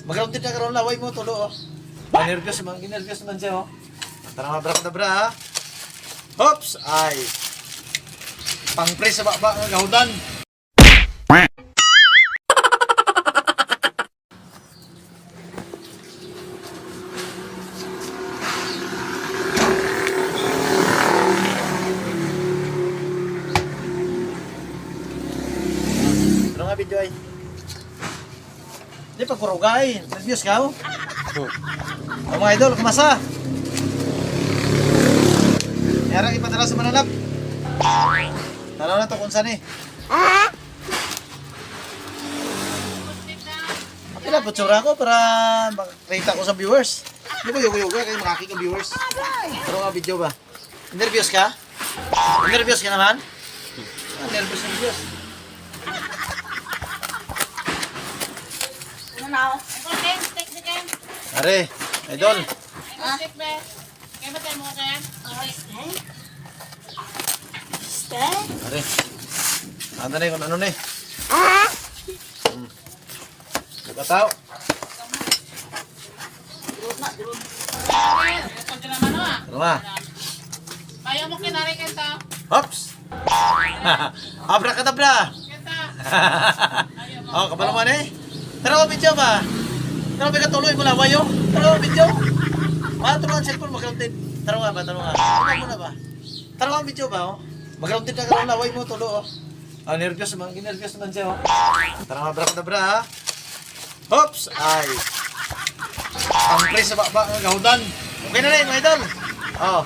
Mag-grounded na karon laway mo tulo oh. Nervyos man siya oh. Tara mga bra ha. Hops! Ay! Pang-press sa baba ng gahudan. Ano nga video ay? Hindi pagkurugay. Nervyos ka oh. Oh mga idol, kumasa? Yarang ipadala sa mananap. Tanaw na to kung saan eh. Pila po tsura ko para makita ko sa viewers. Hindi ko yugo-yugo kayo makakik ang viewers. Pero nga video ba? Nervyos ka? Nervyos ka naman? Nervyos. Ano na ako? Take the game. Are, idol. Take the kaya ba tayo mga kaya? Stay? Are. Anda na kung ano na eh. Bukataw. Ito ka naman o ah. Ano nga? Bayo mo kinari kenta. Hops! Abracadabra! Kenta. Oh, kabalo man eh. Tara ko video ba? Tara ko katuloy mo laway yo. Tara ko video. Matro ang cellphone mag-grounded. Tara nga ba? Tara mo na ba? Tara ko video ba oh? Mag-grounded na karon laway mo tulo oh. Ah, nervyos man siya oh. Tara nga abracadabra ha. Hops! Ay! Pang-press sa baba ng gahudan. Okay na rin, mga idol. Oh.